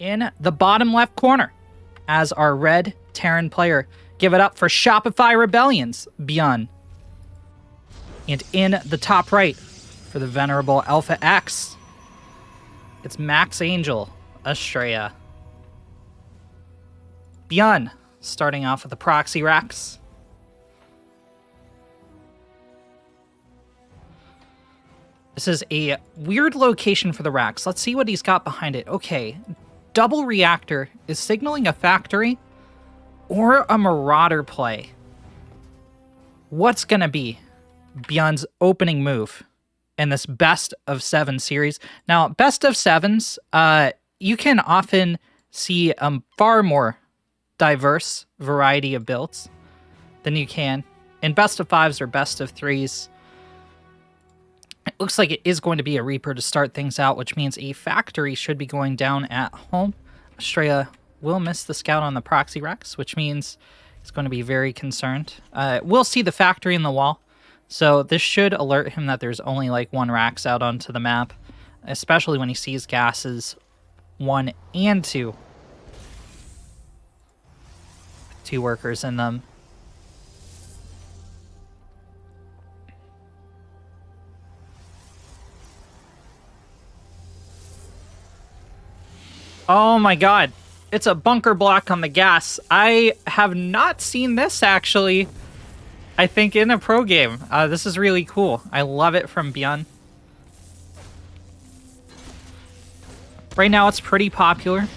in the bottom left corner as our red Terran player. Give it up for Shopify Rebellions, Byun. And in the top right for the venerable Alpha X, it's Max Angel, Astrea. Byun, starting off with the proxy racks. This is a weird location for the racks. Let's see what he's got behind it. Okay, double reactor is signaling a factory or a marauder play. What's gonna be Byun's opening move in this best of 7 series? Now, best of 7s, you can often see a far more diverse variety of builds than you can in best of 5s or best of 3s. It looks like it is going to be a Reaper to start things out, which means a factory should be going down at home. Astrea will miss the scout on the proxy racks, which means he's going to be very concerned. We'll see the factory in the wall, so this should alert him that there's only like 1 racks out onto the map, especially when he sees gases 1 and 2. 2 workers in them. Oh my god, it's a bunker block on the gas. I have not seen this, actually, I think, in a pro game. This is really cool. I love it from Byun. Right now, it's pretty popular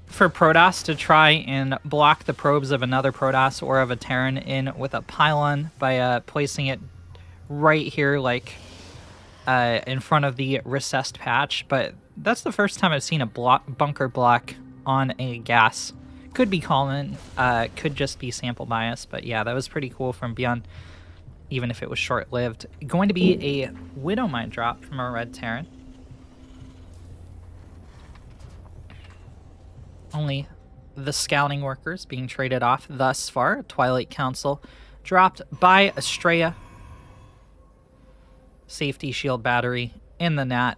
for Protoss to try and block the probes of another Protoss or of a Terran in with a pylon by placing it right here, like in front of the recessed patch, but that's the first time I've seen a bunker block on a gas. Could be common, could just be sample bias, but yeah, that was pretty cool from Byun, even if it was short-lived. Going to be a Widow Mine drop from our red Terran. Only the scouting workers being traded off thus far. Twilight Council dropped by Astrea. Safety shield battery in the net.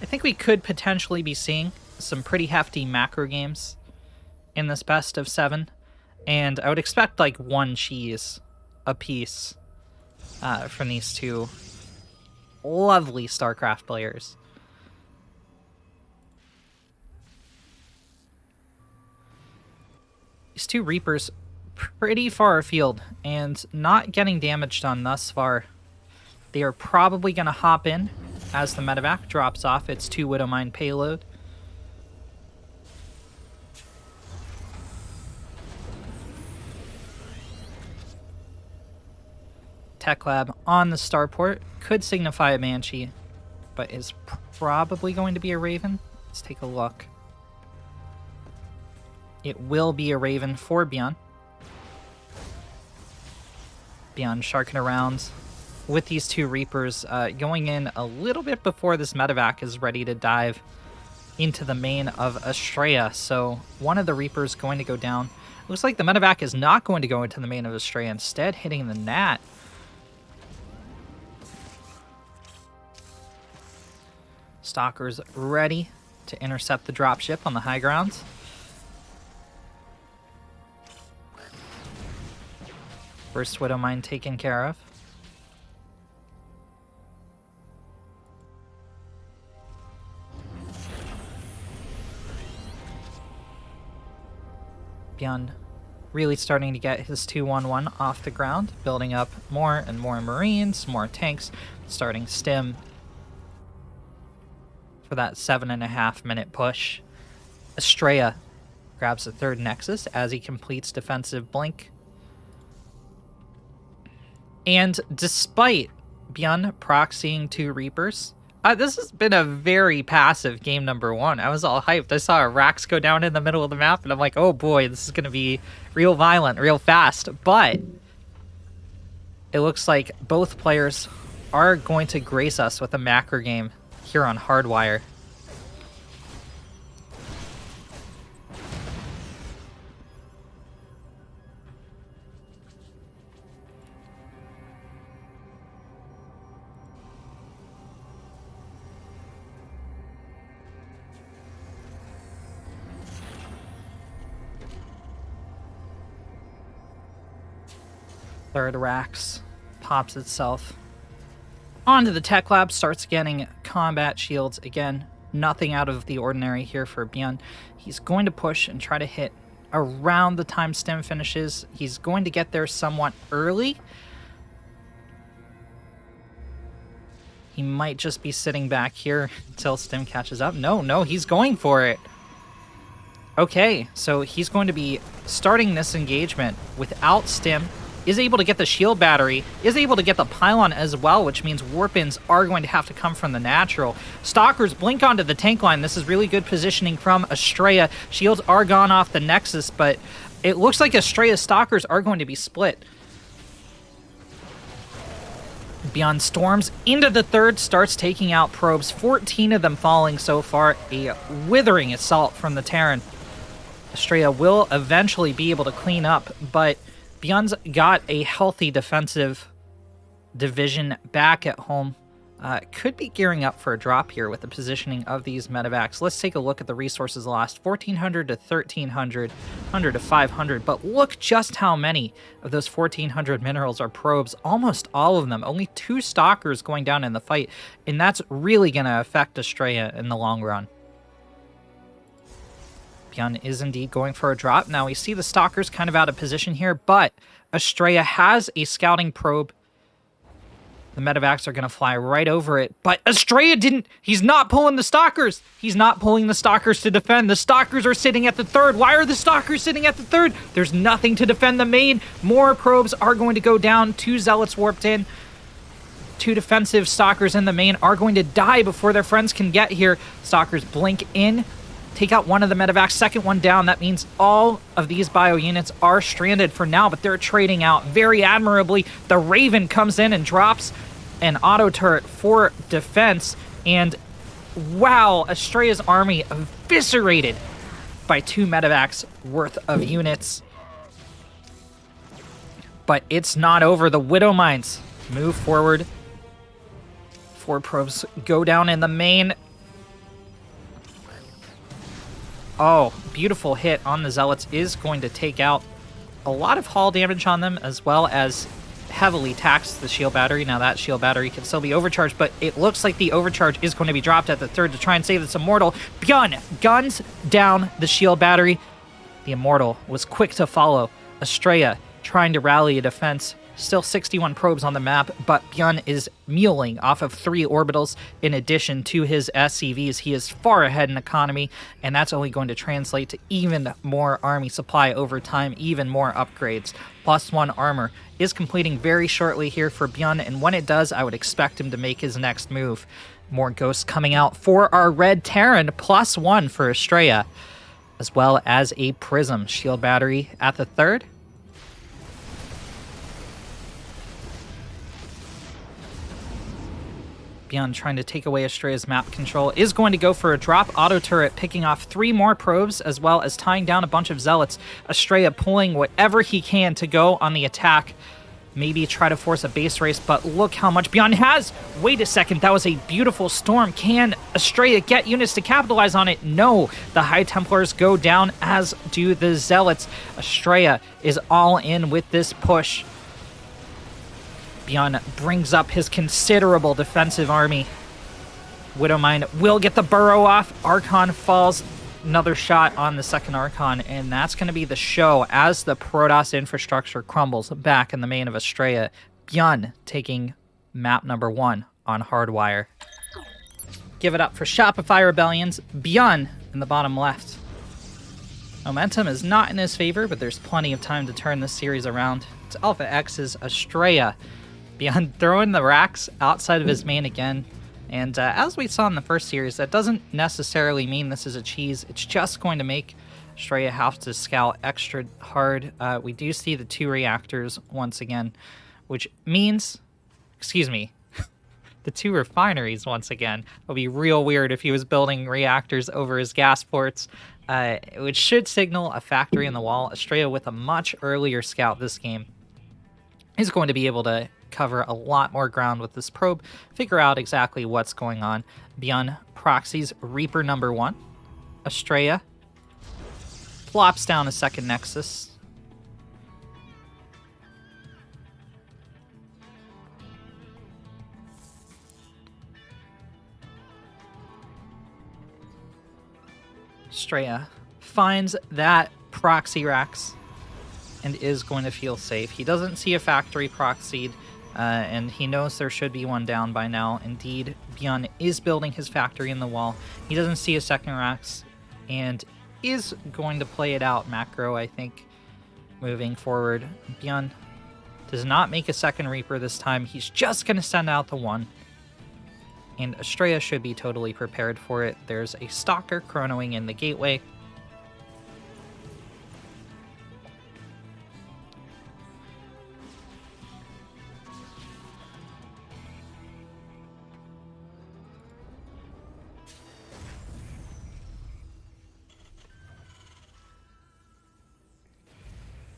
I think we could potentially be seeing some pretty hefty macro games in this best of 7, and I would expect like 1 cheese a piece from these 2 lovely StarCraft players. These 2 Reapers pretty far afield and not getting damaged on thus far. They are probably going to hop in as the medevac drops off its 2 Widow Mine payload. Tech Lab on the starport could signify a Banshee, but is probably going to be a Raven. Let's take a look. It will be a Raven for Byun. Byun sharking around with these 2 Reapers, going in a little bit before this medevac is ready to dive into the main of Astrea. So one of the Reapers going to go down. Looks like the medevac is not going to go into the main of Astrea, instead hitting the nat. Stalkers ready to intercept the dropship on the high grounds. First Widow Mine taken care of. Byun really starting to get his 2-1-1 off the ground, building up more and more Marines, more tanks, starting stim for that 7.5-minute push. Astrea grabs the 3rd Nexus as he completes defensive blink. And despite Byun proxying 2 Reapers, this has been a very passive game number 1. I was all hyped. I saw a Rax go down in the middle of the map, and I'm like, oh boy, this is going to be real violent, real fast. But it looks like both players are going to grace us with a macro game here on Hardwire. Third Rax pops itself onto the tech lab, starts getting combat shields. Again, nothing out of the ordinary here for Byun. He's going to push and try to hit around the time stim finishes. He's going to get there somewhat early. He might just be sitting back here until stim catches up. No, he's going for it. Okay, so he's going to be starting this engagement without stim. Is able to get the shield battery, is able to get the pylon as well, which means warp-ins are going to have to come from the natural. Stalkers blink onto the tank line. This is really good positioning from Astrea. Shields are gone off the Nexus, but it looks like Astrea's Stalkers are going to be split. Byun storms into the third, starts taking out probes, 14 of them falling so far. A withering assault from the Terran. Astrea will eventually be able to clean up, but Byun's got a healthy defensive division back at home. Could be gearing up for a drop here with the positioning of these medevacs. Let's take a look at the resources lost. 1,400 to 1,300, 100 to 500. But look just how many of those 1,400 minerals are probes. Almost all of them. Only 2 stalkers going down in the fight. And that's really going to affect Astrea in the long run. Byun is indeed going for a drop. Now we see the stalkers kind of out of position here, but Astrea has a scouting probe. The medevacs are going to fly right over it, but Astrea didn't. He's not pulling the stalkers. He's not pulling the stalkers to defend. The stalkers are sitting at the third. Why are the stalkers sitting at the third? There's nothing to defend the main. More probes are going to go down. 2 zealots warped in. 2 defensive stalkers in the main are going to die before their friends can get here. Stalkers blink in. Take out one of the medevacs, second one down. That means all of these bio units are stranded for now, but they're trading out very admirably. The Raven comes in and drops an auto turret for defense. And wow, Astrea's army eviscerated by 2 medevacs worth of units. But it's not over. The Widow Mines move forward. 4 probes go down in the main. Oh, beautiful hit on the Zealots is going to take out a lot of hull damage on them, as well as heavily tax the shield battery. Now that shield battery can still be overcharged, but it looks like the overcharge is going to be dropped at the third to try and save this Immortal. Byun guns down the shield battery. The Immortal was quick to follow. Astrea trying to rally a defense. Still 61 probes on the map, but Byun is muling off of 3 orbitals in addition to his SCVs. He is far ahead in economy, and that's only going to translate to even more army supply over time, even more upgrades. +1 armor is completing very shortly here for Byun, and when it does, I would expect him to make his next move. More ghosts coming out for our Red Terran, +1 for Astrea, as well as a Prism shield battery at the third. Byun trying to take away Astrea's map control is going to go for a drop auto turret, picking off 3 more probes, as well as tying down a bunch of zealots. Astrea pulling whatever he can to go on the attack. Maybe try to force a base race, but look how much Byun has. Wait a second, that was a beautiful storm. Can Astrea get units to capitalize on it? No. The High Templars go down, as do the zealots. Astrea is all in with this push. Byun brings up his considerable defensive army. Widowmine will get the burrow off. Archon falls. Another shot on the second Archon, and that's going to be the show as the Protoss infrastructure crumbles back in the main of Astrea. Byun taking map number 1 on Hardwire. Give it up for Shopify Rebellions. Byun in the bottom left. Momentum is not in his favor, but there's plenty of time to turn this series around. It's Alpha X's Astrea. Byun throwing the racks outside of his main again. And as we saw in the first series, that doesn't necessarily mean this is a cheese. It's just going to make Astrea have to scout extra hard. We do see the 2 reactors once again, which means, excuse me, the 2 refineries once again. It would be real weird if he was building reactors over his gas ports, which should signal a factory in the wall. Astrea with a much earlier scout this game is going to be able to cover a lot more ground with this probe, figure out exactly what's going on. Byun proxies Reaper number 1. Astrea plops down a second Nexus. Astrea finds that proxy racks and is going to feel safe. He doesn't see a factory proxied, and he knows there should be one down by now. Indeed, Byun is building his factory in the wall. He doesn't see a second racks and is going to play it out macro, I think, moving forward. Byun does not make a second Reaper this time. He's just going to send out the one. And Astrea should be totally prepared for it. There's a Stalker chronoing in the gateway.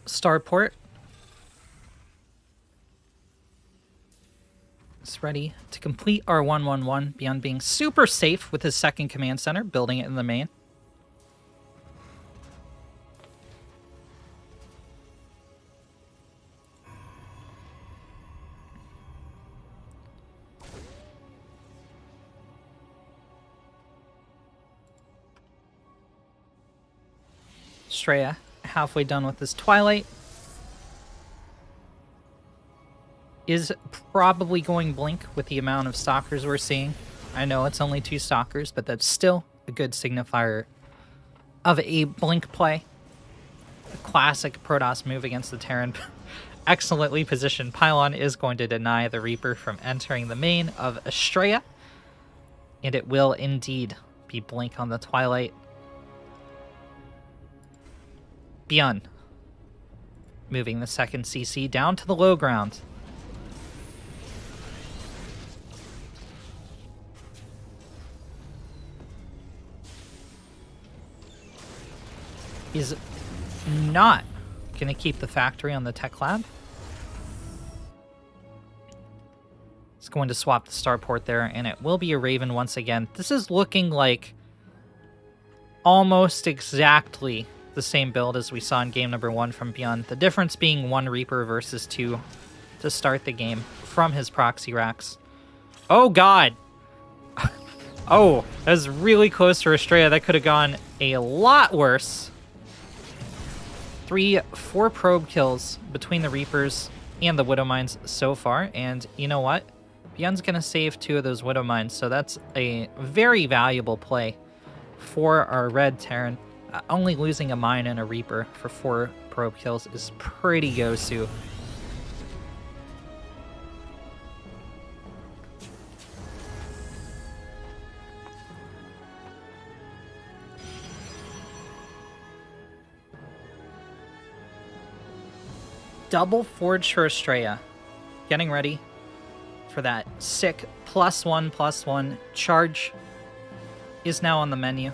Starport is ready to complete our 1-1-1. Byun being super safe with his second command center, building it in the main. Astrea halfway done with this Twilight. Is probably going Blink with the amount of Stalkers we're seeing. I know it's only 2 Stalkers, but that's still a good signifier of a Blink play. A classic Protoss move against the Terran. Excellently positioned Pylon is going to deny the Reaper from entering the main of Astrea. And it will indeed be Blink on the Twilight. Byun moving the second CC down to the low ground. He's not going to keep the factory on the tech lab. He's going to swap the starport there, and it will be a Raven once again. This is looking like almost exactly the same build as we saw in game number 1 from Byun. The difference being 1 Reaper versus 2 to start the game from his proxy racks. Oh, God. Oh, that was really close for Astrea. That could have gone a lot worse. 4 probe kills between the Reapers and the Widow Mines so far. And you know what? Byun's going to save 2 of those Widow Mines. So that's a very valuable play for our red Terran. Only losing a mine and a Reaper for 4 probe kills is pretty go-to. Double Forge for Astrea. Getting ready for that sick +1/+1 charge is now on the menu.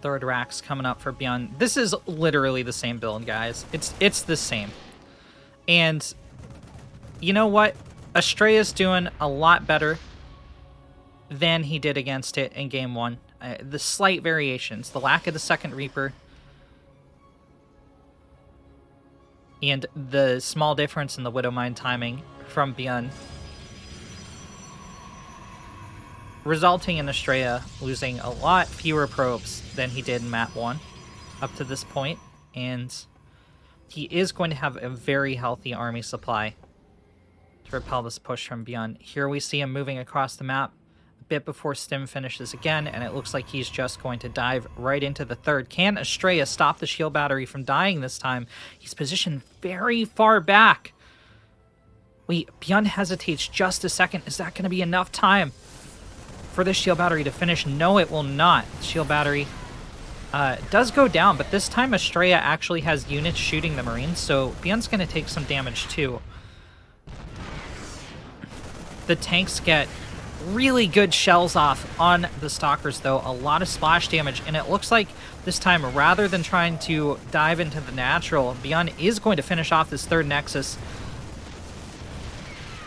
Third racks coming up for Byun. This is literally the same build, guys. It's the same. And you know what? Astrea's doing a lot better than he did against it in game 1. The slight variations, the lack of the second Reaper, and the small difference in the Widow Mine timing from Byun, resulting in Astrea losing a lot fewer probes than he did in map 1 up to this point, and he is going to have a very healthy army supply to repel this push from Byun. Here we see him moving across the map a bit before Stim finishes again, and it looks like he's just going to dive right into the third. Can Astrea stop the shield battery from dying this time? He's positioned very far back. Wait, Byun hesitates just a second. Is that going to be enough time for this shield battery to finish? No, it will not. Shield battery does go down, but this time Astrea actually has units shooting the Marines, so Byun's going to take some damage too. The tanks get really good shells off on the Stalkers, though. A lot of splash damage, and it looks like this time, rather than trying to dive into the natural, Byun is going to finish off this third Nexus.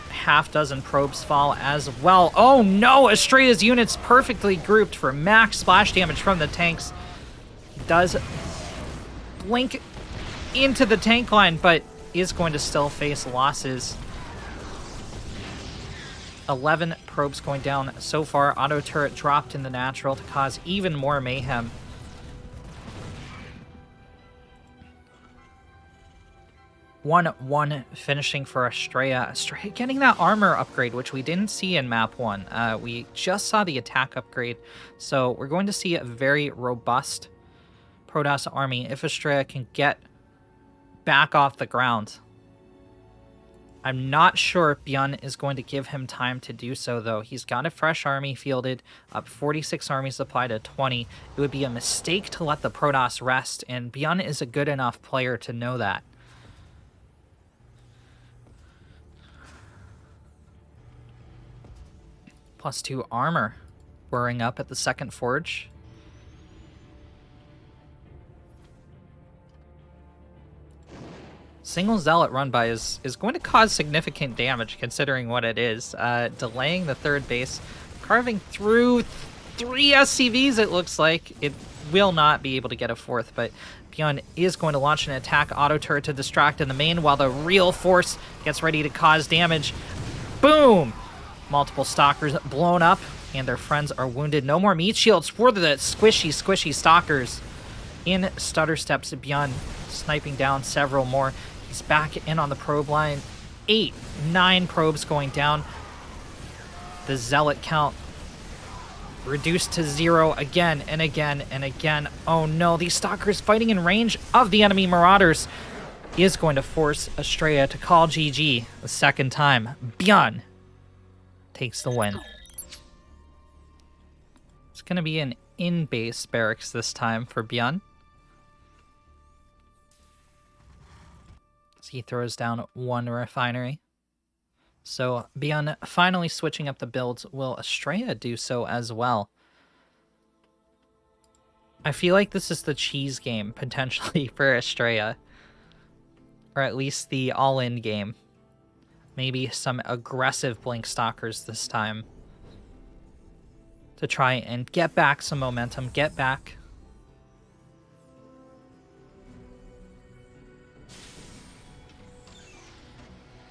Half dozen probes fall as well. Oh no! Astrea's units perfectly grouped for max splash damage from the tanks. Does blink into the tank line, but is going to still face losses 11 probes going down so far. Auto turret dropped in the natural to cause even more mayhem. One finishing for Astrea. Astrea getting that armor upgrade, which we didn't see in map 1. We just saw the attack upgrade, so we're going to see a very robust Protoss army if Astrea can get back off the ground. I'm not sure if Byun is going to give him time to do so, though. He's got a fresh army fielded, up 46 army supply to 20. It would be a mistake to let the Protoss rest, and Byun is a good enough player to know that. +2 armor whirring up at the second forge. Single Zealot run by is going to cause significant damage considering what it is. Delaying the third base, carving through 3 SCVs it looks like. It will not be able to get a fourth, but Byun is going to launch an attack auto turret to distract in the main while the real force gets ready to cause damage. Boom! Multiple stalkers blown up, and their friends are wounded. No more meat shields for the squishy stalkers. In stutter steps Byun, sniping down several more. He's back in on the probe line. 8, 9 probes going down. The zealot count reduced to 0 again and again and again. Oh no, these stalkers fighting in range of the enemy marauders is going to force Astrea to call GG a second time. Byun takes the win. It's going to be an in-base barracks this time for Byun. So he throws down 1 refinery. So Byun finally switching up the builds. Will Astrea do so as well? I feel like this is the cheese game, potentially, for Astrea. Or at least the all-in game. Maybe some aggressive Blink Stalkers this time. To try and get back some momentum, get back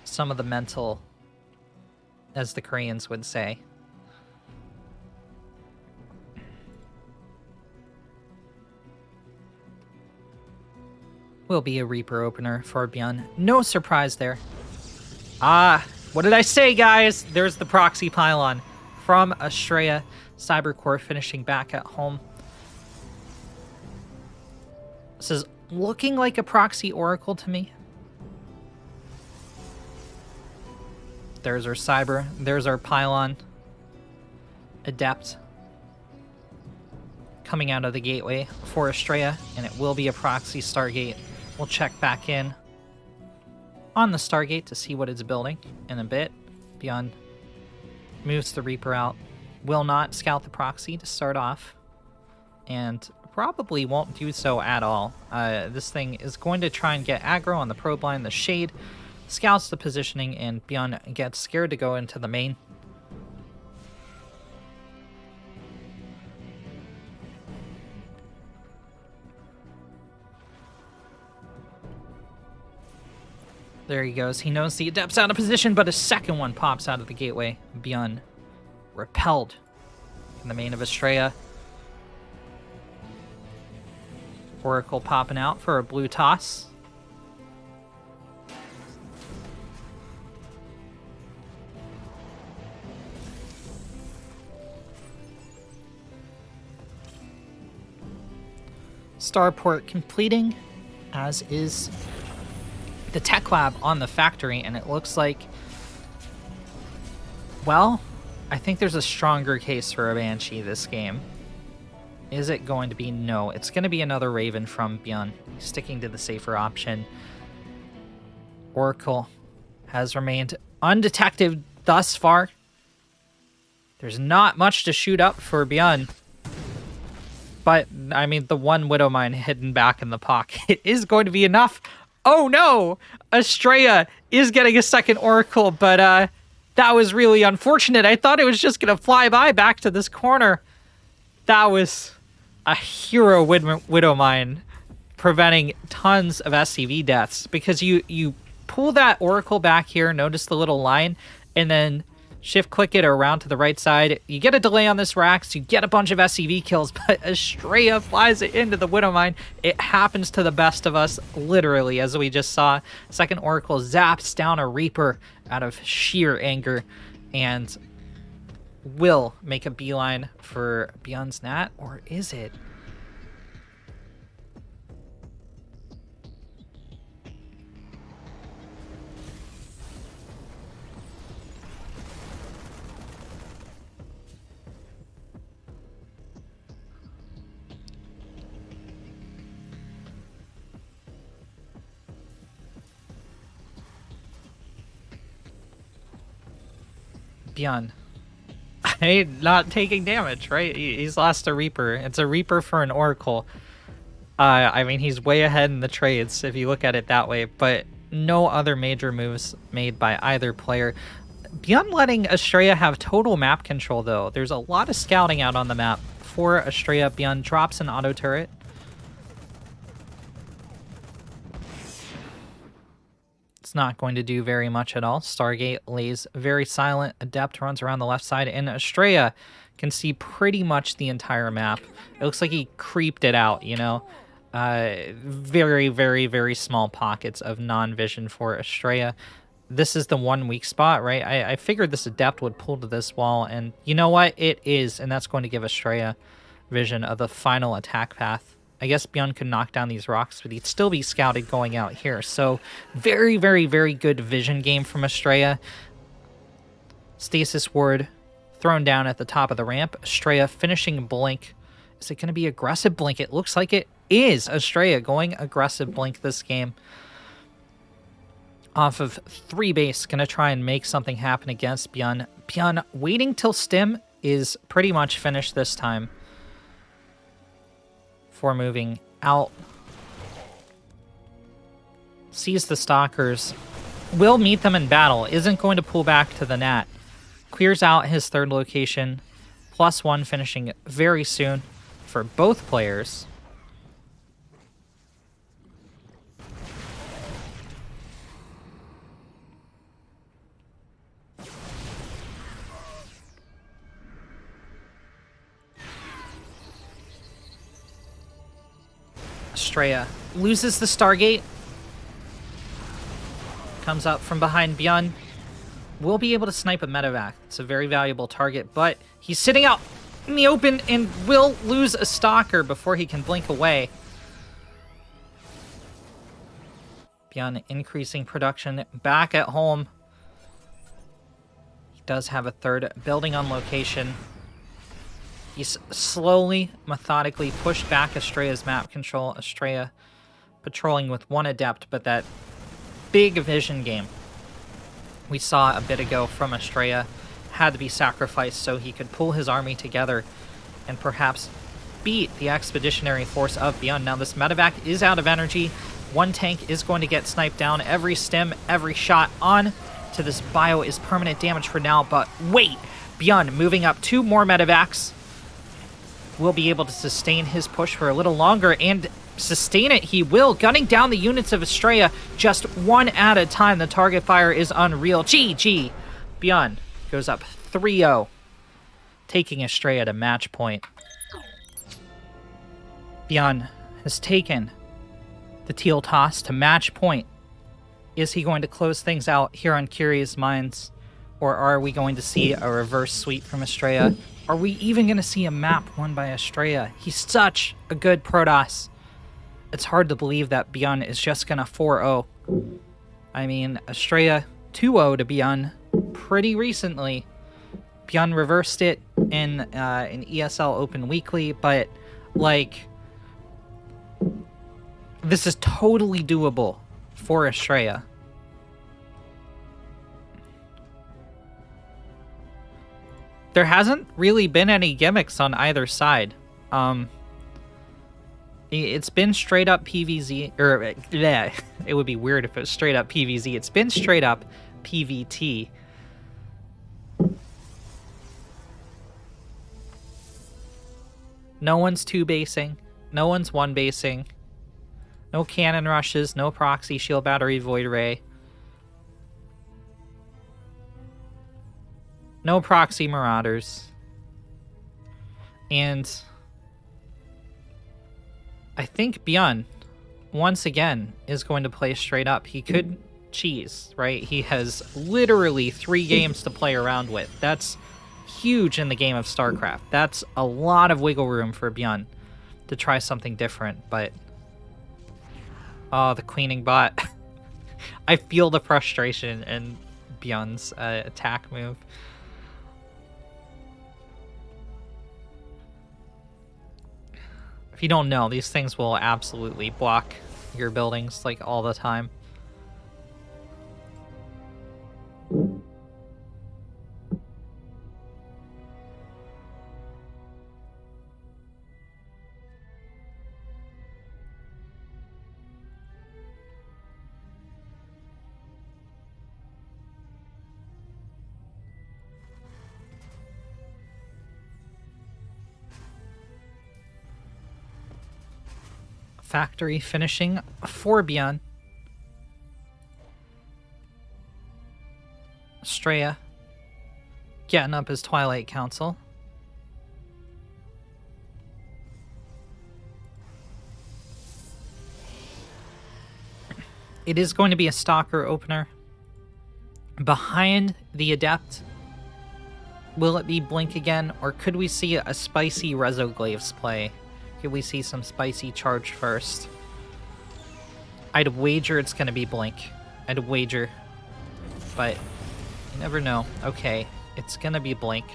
some of the mental, as the Koreans would say. Will be a Reaper opener for Byun. No surprise there. Ah, what did I say, guys? There's the proxy pylon from Astrea. Cybercore finishing back at home. This is looking like a proxy oracle to me. There's our cyber. There's our pylon. Adept coming out of the gateway for Astrea, and it will be a proxy Stargate. We'll check back in on the Stargate to see what it's building in a bit. Byun moves the Reaper out. Will not scout the proxy to start off, and probably won't do so at all. This thing is going to try and get aggro on the probe line. The Shade scouts the positioning, and Byun gets scared to go into the main. There he goes. He knows the Adept's out of position, but a second one pops out of the gateway. Byun repelled in the main of Astrea. Oracle popping out for a blue toss. Starport completing, as is the tech lab on the factory, and it looks like, well, I think there's a stronger case for a Banshee this game. Is it going to be? No. It's going to be another Raven from Byun, sticking to the safer option. Oracle has remained undetected thus far. There's not much to shoot up for Byun. But, I mean, the one Widow Mine hidden back in the pocket is going to be enough. Oh no! Astrea is getting a second Oracle, but that was really unfortunate. I thought it was just going to fly by back to this corner. That was a hero Widow Mine, preventing tons of SCV deaths, because you pull that Oracle back here, notice the little line, and then Shift click it around to the right side. You get a delay on this Rax. You get a bunch of SCV kills, but Astrea flies it into the Widowmine. It happens to the best of us, literally, as we just saw. Second Oracle zaps down a Reaper out of sheer anger and will make a beeline for Byun's Nat, or is it? Byun. Not taking damage, right? He's lost a Reaper. It's a Reaper for an Oracle. I mean, he's way ahead in the trades if you look at it that way, but no other major moves made by either player. Byun letting Astrea have total map control, though. There's a lot of scouting out on the map for Astrea. Byun drops an auto turret. Not going to do very much at all. Stargate lays very silent. Adept runs around the left side, and Astrea can see pretty much the entire map. It looks like he creeped it out, you know? Very, very, very small pockets of non-vision for Astrea. This is the one weak spot, right? I figured this Adept would pull to this wall, and you know what? It is, and that's going to give Astrea vision of the final attack path. I guess Byun could knock down these rocks, but he'd still be scouted going out here. So very, very, very good vision game from Astrea. Stasis Ward thrown down at the top of the ramp. Astrea finishing Blink. Is it going to be aggressive Blink? It looks like it is. Astrea going aggressive Blink this game. Off of 3 base, going to try and make something happen against Byun. Byun waiting till Stim is pretty much finished this time. Before moving out. Sees the Stalkers. Will meet them in battle. Isn't going to pull back to the Nat. Clears out his third location. +1 finishing very soon for both players. Astrea loses the Stargate. Comes up from behind Byun. Will be able to snipe a medevac. It's a very valuable target, but he's sitting out in the open and will lose a Stalker before he can blink away. Byun increasing production back at home. He does have a third building on location. He's slowly, methodically pushed back Astrea's map control. Astrea patrolling with 1 Adept, but that big vision game we saw a bit ago from Astrea had to be sacrificed so he could pull his army together and perhaps beat the expeditionary force of Byun. Now this medevac is out of energy. 1 tank is going to get sniped down. Every stim, every shot on to this bio is permanent damage for now, but wait! Byun moving up 2 more medevacs. Will be able to sustain his push for a little longer, and sustain it he will, gunning down the units of Astrea just 1 at a time. The target fire is unreal. GG! Byun goes up 3-0, taking Astrea to match point. Byun has taken the teal toss to match point. Is he going to close things out here on Curious Minds, or are we going to see a reverse sweep from Astrea? Are we even going to see a map won by Astrea? He's such a good Protoss. It's hard to believe that Byun is just going to 4-0. I mean, Astrea 2-0 to Byun pretty recently. Byun reversed it in an ESL Open Weekly, but, like, this is totally doable for Astrea. There hasn't really been any gimmicks on either side. It's been straight up PVZ, or yeah, it would be weird if it was straight up PVZ. It's been straight up PVT. No one's 2-basing. No one's 1-basing. No cannon rushes, no proxy shield battery void ray. No proxy marauders. And I think Byun, once again, is going to play straight up. He could cheese, right? He has literally 3 games to play around with. That's huge in the game of StarCraft. That's a lot of wiggle room for Byun to try something different, but... Oh, the queening bot. I feel the frustration in Byun's attack move. If you don't know, these things will absolutely block your buildings, like, all the time. Factory finishing for Byun. Astrea getting up his Twilight Council. It is going to be a Stalker opener. Behind the Adept, will it be Blink again, or could we see a spicy Rezoglaves play? Could we see some spicy charge first? I'd wager it's going to be Blink. I'd wager. But you never know. Okay, it's going to be Blink.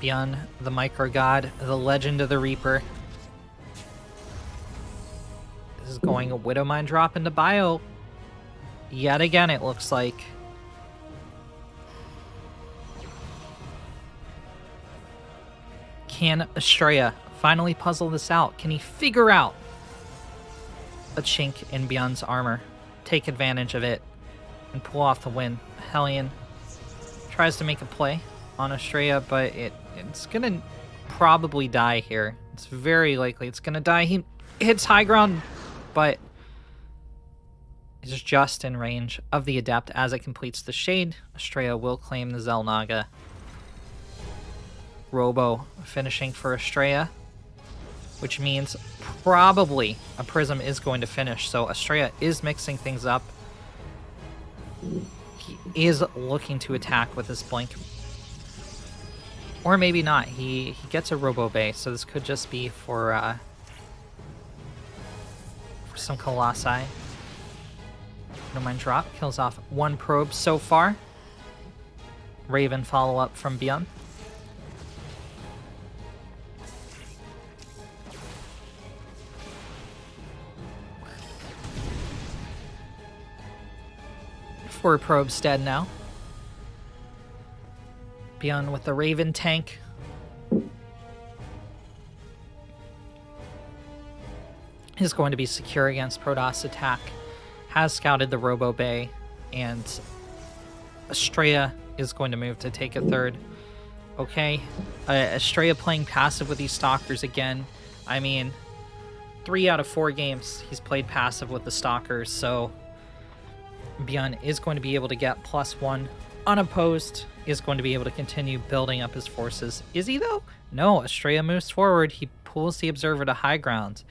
Byun, the Micro God, the Legend of the Reaper. This is going a Widow Mine drop into Bio. Yet again, it looks like. Can Astrea finally puzzle this out? Can he figure out a chink in Byun's armor, take advantage of it, and pull off the win? Hellion tries to make a play on Astrea, but it's gonna probably die here. It's very likely it's gonna die. He hits high ground, but is just in range of the Adept as it completes the Shade. Astrea will claim the Xel'Naga. Robo finishing for Astrea, which means probably a Prism is going to finish. So Astrea is mixing things up. He is looking to attack with his Blink. Or maybe not. He gets a Robo Bay, so this could just be for some Colossi. No mind drop. Kills off 1 probe so far. Raven follow-up from Byun. Four probes dead now. Byun with the Raven tank. Is going to be secure against Protoss attack. Has scouted the Robo Bay, and Astrea is going to move to take a third. Okay, Astrea playing passive with these Stalkers again. I mean, 3 out of 4 games he's played passive with the Stalkers, so Byun is going to be able to get +1 unopposed, is going to be able to continue building up his forces. Is he, though? No, Astrea moves forward. He pulls the Observer to high ground.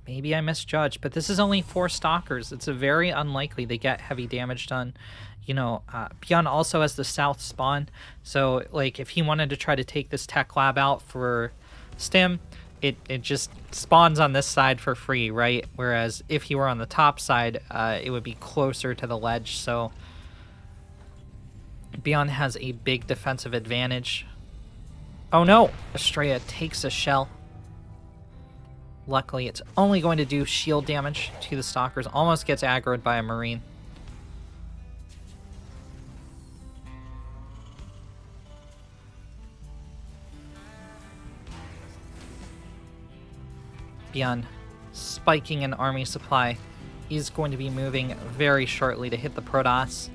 Maybe I misjudged, but this is only 4 Stalkers. It's very unlikely they get heavy damage done. You know, Byun also has the south spawn, so, like, if he wanted to try to take this tech lab out for Stim, it just spawns on this side for free, right? Whereas if he were on the top side, it would be closer to the ledge, so Byun has a big defensive advantage. Oh no! Astrea takes a shell. Luckily, it's only going to do shield damage to the Stalkers. Almost gets aggroed by a Marine. Byun spiking an army supply. He's going to be moving very shortly to hit the Protoss.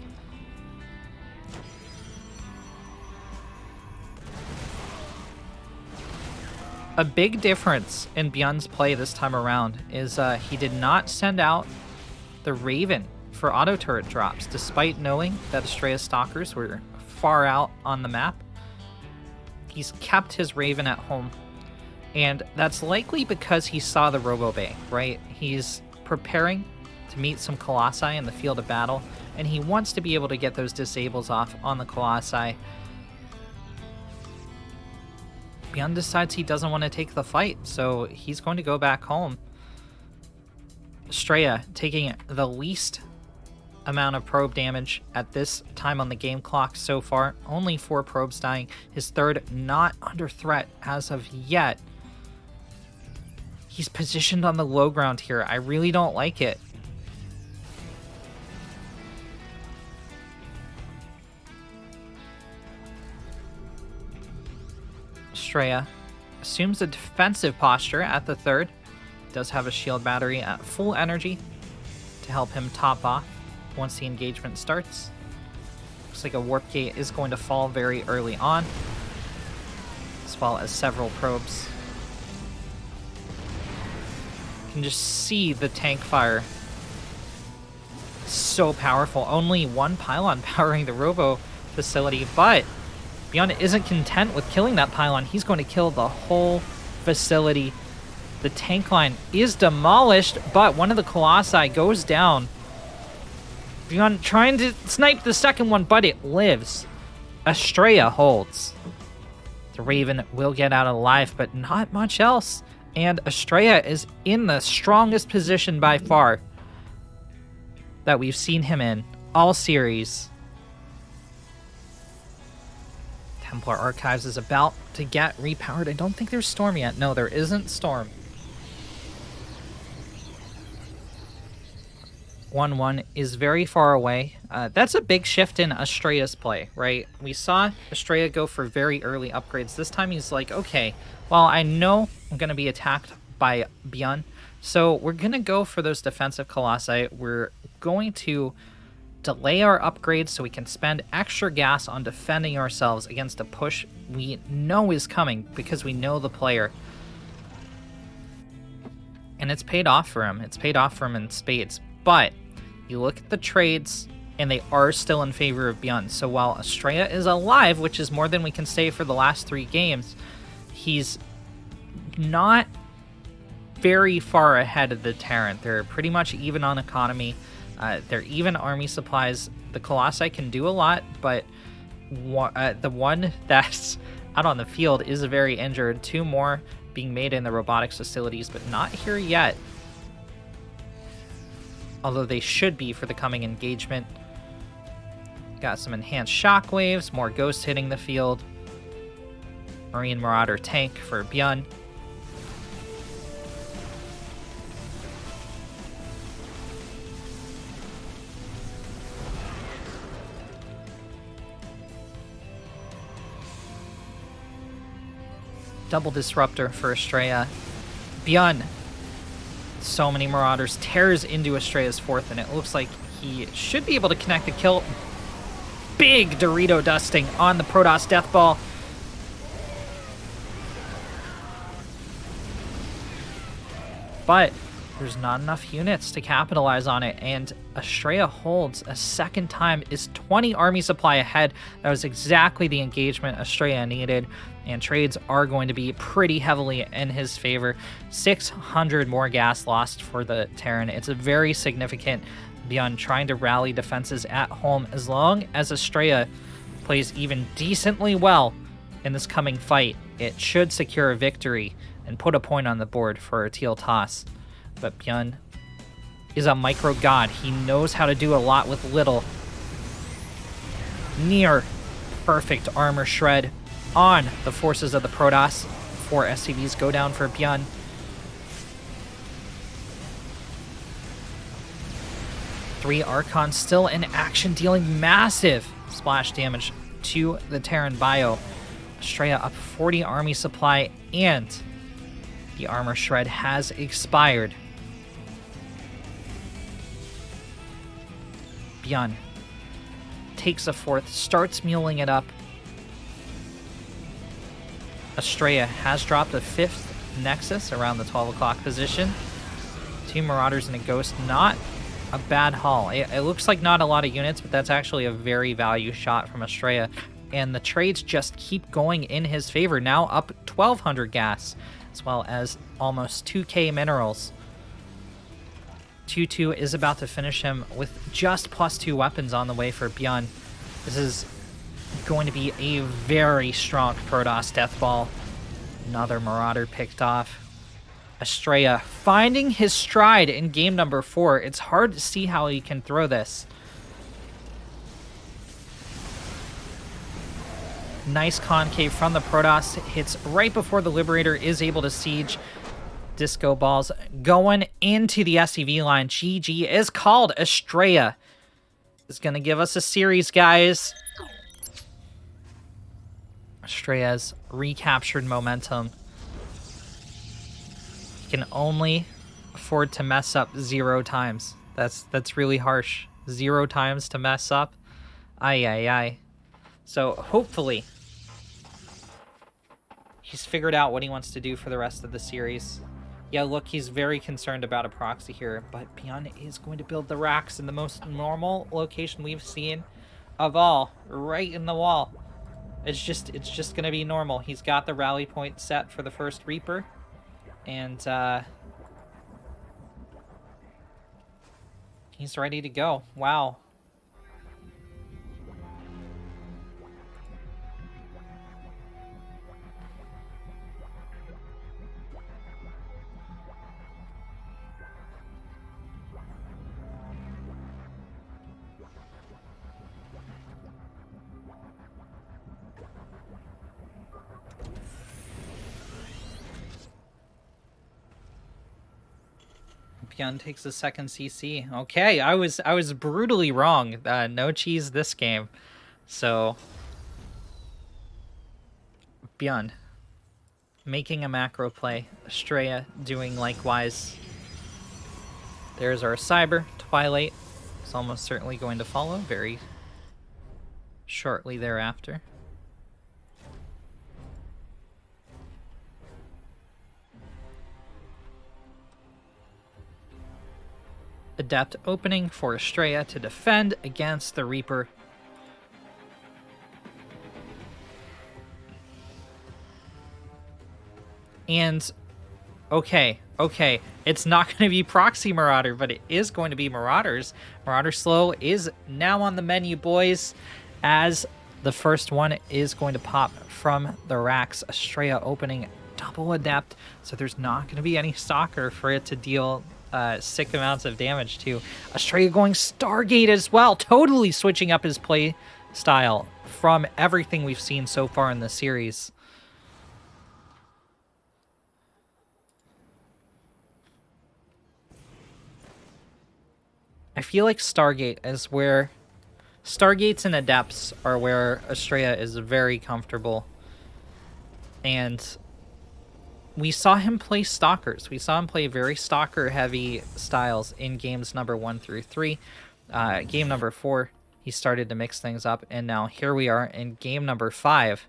A big difference in Byun's play this time around is he did not send out the Raven for auto turret drops, despite knowing that Astrea Stalkers were far out on the map. He's kept his Raven at home, and that's likely because he saw the Robo Bay, right? He's preparing to meet some Colossi in the field of battle, and he wants to be able to get those disables off on the Colossi. Byun decides he doesn't want to take the fight, so he's going to go back home. Astrea taking the least amount of probe damage at this time on the game clock so far. Only 4 probes dying. His third not under threat as of yet. He's positioned on the low ground here. I really don't like it. Astrea assumes a defensive posture at the third. Does have a shield battery at full energy to help him top off once the engagement starts. Looks like a warp gate is going to fall very early on, as well as several probes. You can just see the tank fire. So powerful. Only one pylon powering the Robo facility, but Byun isn't content with killing that pylon. He's going to kill the whole facility. The tank line is demolished, but one of the Colossi goes down. Byun trying to snipe the second one, but it lives. Astrea holds. The Raven will get out alive, but not much else. And Astrea is in the strongest position by far that we've seen him in all series. Templar Archives is about to get repowered. I don't think there's Storm yet. No, there isn't Storm. 1-1 is very far away. That's a big shift in Astrea's play, right? We saw Astrea go for very early upgrades. This time he's like, okay, well, I know I'm going to be attacked by Byun, so we're going to go for those defensive Colossi. We're going to delay our upgrades so we can spend extra gas on defending ourselves against a push we know is coming because we know the player. And it's paid off for him. It's paid off for him in spades. But you look at the trades, and they are still in favor of Byun. So while Astrea is alive, which is more than we can say for the last 3 games, he's not very far ahead of the Terran. They're pretty much even on economy. They're even army supplies. The Colossi can do a lot, but the one that's out on the field is very injured. 2 more being made in the robotics facilities, but not here yet. Although they should be for the coming engagement. Got some enhanced shockwaves, more ghosts hitting the field. Marine Marauder tank for Byun. Double disruptor for Astrea. Byun, so many Marauders, tears into Astrea's 4th, and it looks like he should be able to connect the kill. Big Dorito dusting on the Protoss Death Ball. But there's not enough units to capitalize on it, and Astrea holds a second time, is 20 army supply ahead. That was exactly the engagement Astrea needed, and trades are going to be pretty heavily in his favor. 600 more gas lost for the Terran. It's a very significant. Byun trying to rally defenses at home. As long as Astrea plays even decently well in this coming fight, it should secure a victory and put a point on the board for a teal toss. But Byun is a micro god. He knows how to do a lot with little. Near perfect armor shred on the forces of the Protoss. 4 SCVs go down for Byun. Three Archons still in action, dealing massive splash damage to the Terran Bio. Astrea up 40 army supply, and the armor shred has expired. Byun takes a 4th, starts muling it up. Astrea has dropped a 5th Nexus around the 12 o'clock position. 2 Marauders and a Ghost not a bad haul. It looks like not a lot of units, but that's actually a very value shot from Astrea. And the trades just keep going in his favor. Now up 1,200 gas, as well as almost 2k minerals. 2-2 is about to finish him with just +2 weapons on the way for Byun. This is going to be a very strong Protoss death ball. Another Marauder picked off. Astrea finding his stride in game number 4. It's hard to see how he can throw this. Nice concave from the Protoss. Hits right before the Liberator is able to siege. Disco balls going into the SCV line. GG is called. Astrea is going to give us a series, guys. Astrea's recaptured momentum. He can only afford to mess up 0 times. That's really harsh. 0 times to mess up. Ay, ay, ay. So hopefully he's figured out what he wants to do for the rest of the series. Yeah, look, he's very concerned about a proxy here, but Byun is going to build the racks in the most normal location we've seen of all, right in the wall. It's just going to be normal. He's got the rally point set for the first Reaper, and he's ready to go. Wow. Byun takes the second CC. Okay, I was brutally wrong. No cheese this game. So Byun making a macro play. Astrea doing likewise. There's our Cyber. Twilight is almost certainly going to follow very shortly thereafter. Adept opening for Astrea to defend against the Reaper. And, okay, it's not going to be Proxy Marauder, but it is going to be Marauders. Marauder Slow is now on the menu, boys, as the first one is going to pop from the racks. Astrea opening double Adept, so there's not going to be any Stalker for it to deal sick amounts of damage to. Astrea going Stargate as well, totally switching up his play style from everything we've seen so far in the series. I feel like Stargate is where... Stargates and Adepts are where Astrea is very comfortable. And we saw him play Stalkers. We saw him play very Stalker-heavy styles in games number 1 through 3. Game number 4, he started to mix things up, and now here we are in game number 5.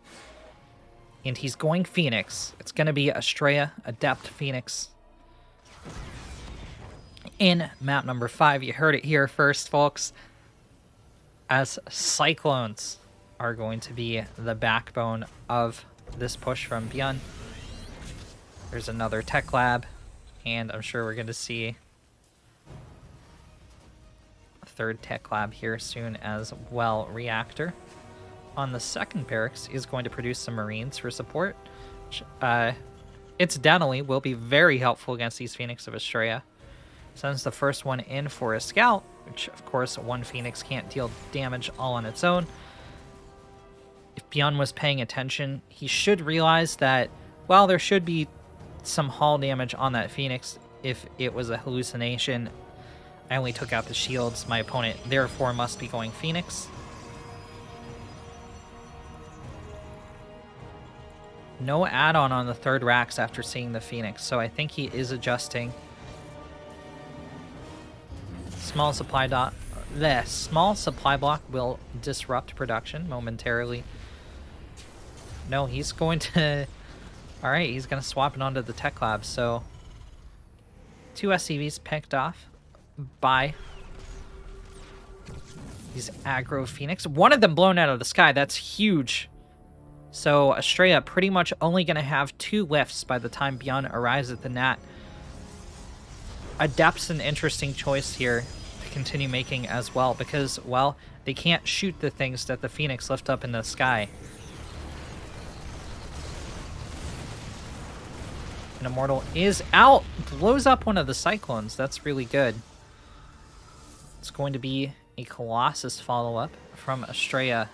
And he's going Phoenix. It's going to be Astrea, Adept, Phoenix. In map number 5, you heard it here first, folks, as Cyclones are going to be the backbone of this push from Byun. There's another tech lab, and I'm sure we're going to see a third tech lab here soon as well. Reactor on the second barracks is going to produce some Marines for support, which incidentally will be very helpful against these Phoenix of Astrea. Sends the first one in for a scout, which of course one Phoenix can't deal damage all on its own. If Byun was paying attention, he should realize that, well, there should be some hull damage on that Phoenix if it was a hallucination. I only took out the shields. My opponent therefore must be going Phoenix. No add-on on the third racks after seeing the Phoenix, so I think he is adjusting. Small supply block will disrupt production momentarily. No, he's going to... Alright, he's going to swap it onto the tech lab, so 2 SCVs picked off by These aggro Phoenix. One of them blown out of the sky. That's huge. So Astrea pretty much only going to have 2 lifts by the time Byun arrives at the Nat. Adept's an interesting choice here to continue making as well because, well, they can't shoot the things that the Phoenix lift up in the sky. An Immortal is out. Blows up one of the Cyclones. That's really good. It's going to be a Colossus follow-up from Astrea.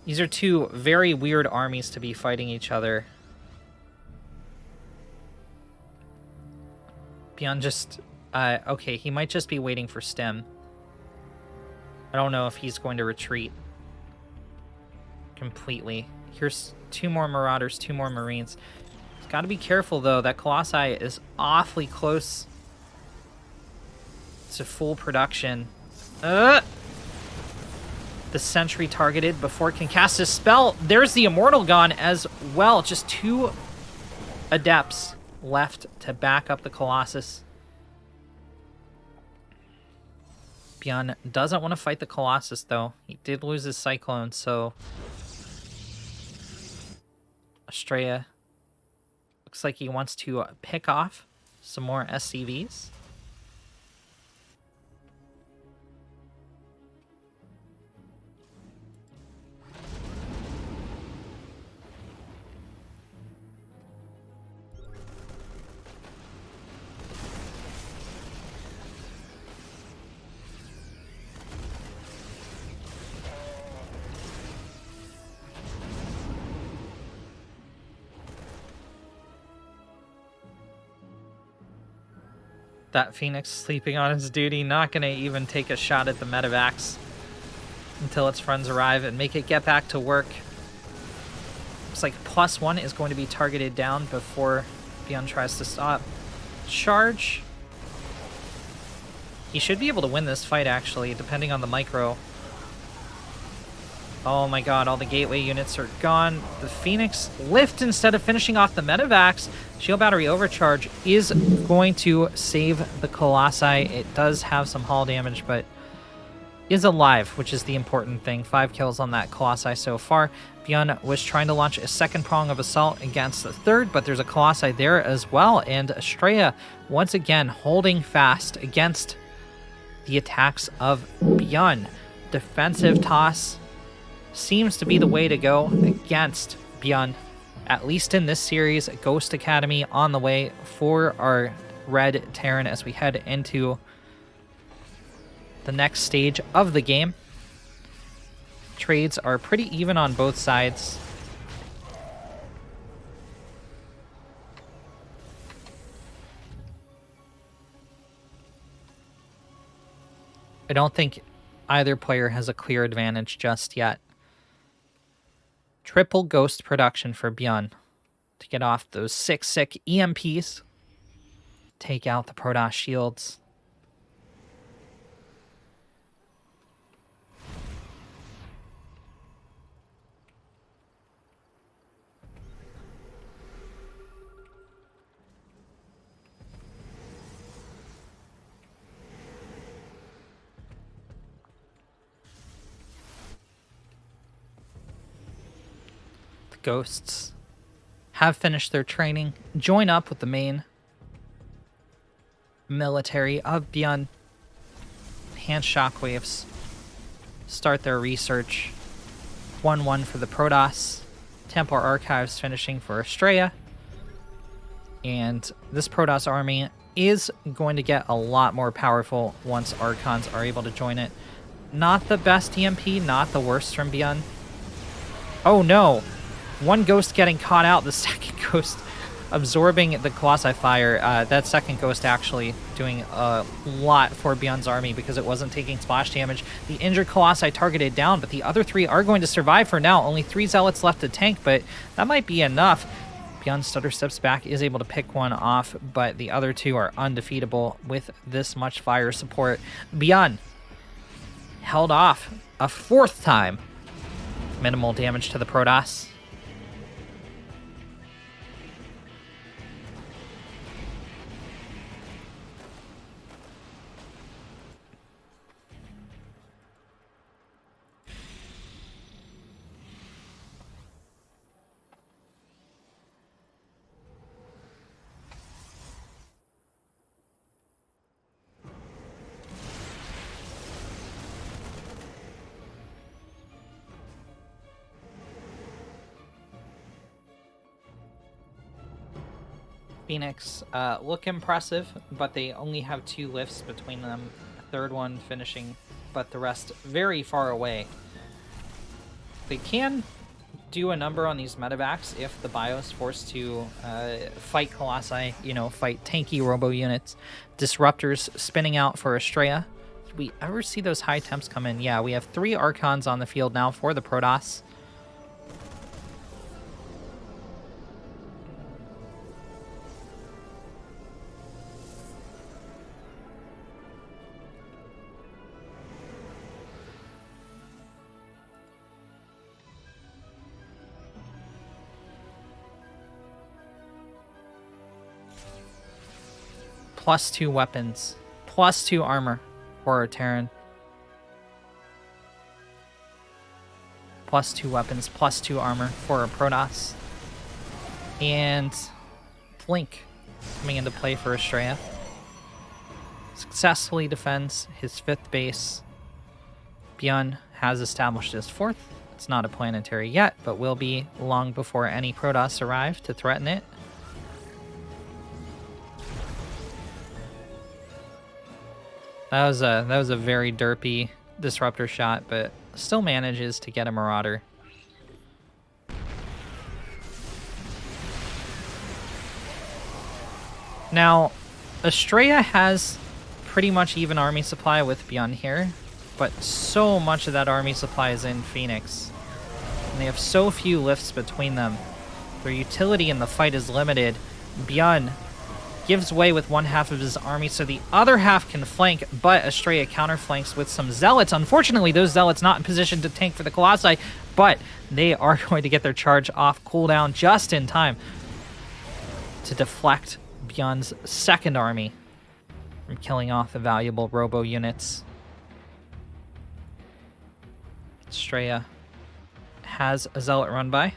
These are 2 very weird armies to be fighting each other. Byun just... okay, he might just be waiting for Stem. I don't know if he's going to retreat completely. Here's 2 more Marauders, 2 more Marines. He's got to be careful, though. That Colossi is awfully close to full production. The Sentry targeted before it can cast his spell. There's the Immortal gone as well. Just 2 Adepts left to back up the Colossus. Byun doesn't want to fight the Colossus, though. He did lose his Cyclone, so... Astrea looks like he wants to pick off some more SCVs. That Phoenix sleeping on its duty, not going to even take a shot at the Medivacs until its friends arrive and make it get back to work. Looks like +1 is going to be targeted down before Byun tries to stop. Charge. He should be able to win this fight, actually, depending on the micro. Oh my god, all the gateway units are gone. The Phoenix lift instead of finishing off the Medivacs. Shield Battery Overcharge is going to save the Colossi. It does have some hull damage, but is alive, which is the important thing. 5 kills on that Colossi so far. Byun was trying to launch a second prong of assault against the third, but there's a Colossi there as well. And Astrea, once again, holding fast against the attacks of Byun. Defensive toss seems to be the way to go against Byun, at least in this series. Ghost Academy on the way for our Red Terran as we head into the next stage of the game. Trades are pretty even on both sides. I don't think either player has a clear advantage just yet. Triple Ghost production for Byun to get off those 6 sick EMPs. Take out the Protoss shields. Ghosts have finished their training, join up with the main military of Byun, enhance shockwaves, start their research. 1-1 for the Protoss, Templar Archives finishing for Astrea, and this Protoss army is going to get a lot more powerful once Archons are able to join it. Not the best EMP, not the worst from Byun. Oh no! One Ghost getting caught out, the second Ghost absorbing the Colossi fire. That second Ghost actually doing a lot for Byun's army because it wasn't taking splash damage. The injured Colossi targeted down, but the other 3 are going to survive for now. Only 3 Zealots left to tank, but that might be enough. Byun stutter steps back, is able to pick one off, but the other 2 are undefeatable with this much fire support. Byun held off a 4th time. Minimal damage to the Protoss. Phoenix look impressive, but they only have 2 lifts between them. A third one finishing, but the rest very far away. They can do a number on these medevacs if the bio is forced to fight Colossi, you know, fight tanky robo units. Disruptors spinning out for Astrea. Did we ever see those high temps come in? Yeah, we have 3 Archons on the field now for the Protoss. +2 weapons, +2 armor for our Terran. +2 weapons, +2 armor for our Protoss. And Blink coming into play for Astrea. Successfully defends his 5th base. Byun has established his 4th. It's not a planetary yet, but will be long before any Protoss arrive to threaten it. That was a very derpy disruptor shot, but still manages to get a Marauder. Now, Astrea has pretty much even army supply with Byun here, but so much of that army supply is in Phoenix. And they have so few lifts between them. Their utility in the fight is limited. Byun gives way with 1/2 of his army, so the other half can flank, but Astrea counterflanks with some Zealots. Unfortunately, those Zealots not in position to tank for the Colossi, but they are going to get their charge off cooldown just in time to deflect Byun's 2nd army from killing off the valuable robo units. Astrea has a Zealot run by,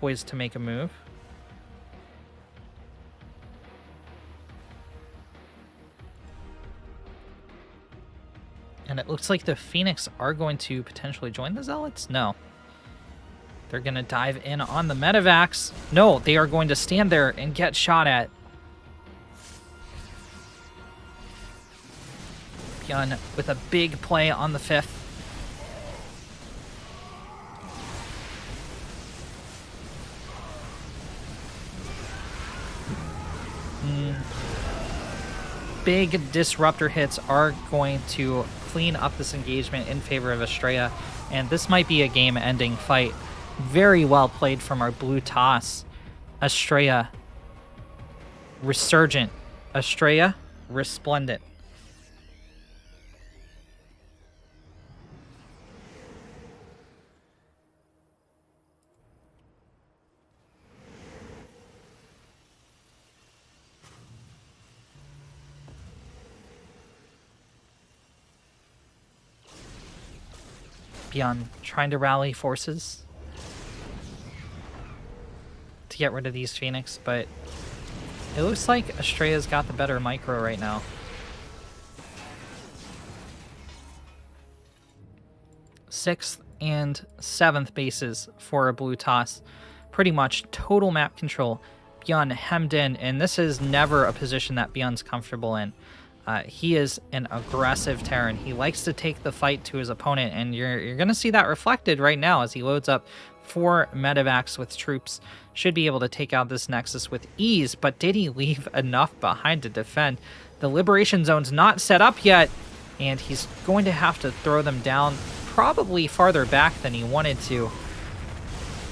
poised to make a move. And it looks like the Phoenix are going to potentially join the Zealots? No. They're going to dive in on the medevacs. No, they are going to stand there and get shot at. Byun with a big play on the 5th. Big disruptor hits are going to clean up this engagement in favor of Astrea, and this might be a game-ending fight. Very well played from our blue toss. Astrea resurgent. Astrea resplendent. Byun trying to rally forces to get rid of these Phoenix, but it looks like Astrea's got the better micro right now. Sixth and 7th bases for a blue toss. Pretty much total map control. Byun hemmed in, and this is never a position that Byun's comfortable in. He is an aggressive Terran. He likes to take the fight to his opponent, and you're going to see that reflected right now as he loads up 4 medevacs with troops. Should be able to take out this Nexus with ease, but did he leave enough behind to defend? The Liberation Zone's not set up yet, and he's going to have to throw them down probably farther back than he wanted to.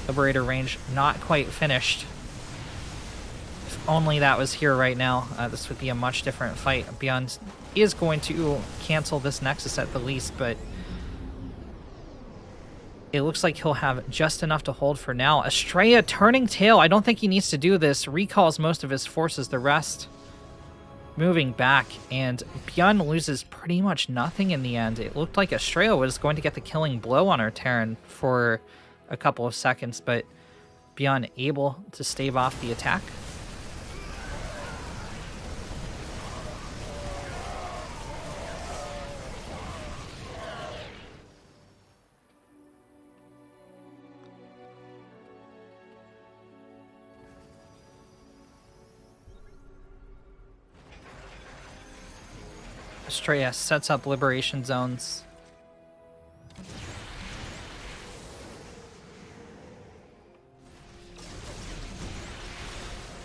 Liberator range not quite finished. Only that was here right now, this would be a much different fight. Byun is going to cancel this Nexus at the least, but it looks like he'll have just enough to hold for now. Astrea turning tail. I don't think he needs to do this. Recalls most of his forces, the rest moving back, and Byun loses pretty much nothing in the end. It looked like Astrea was going to get the killing blow on our Terran for a couple of seconds, but Byun able to stave off the attack. Astrea sets up liberation zones.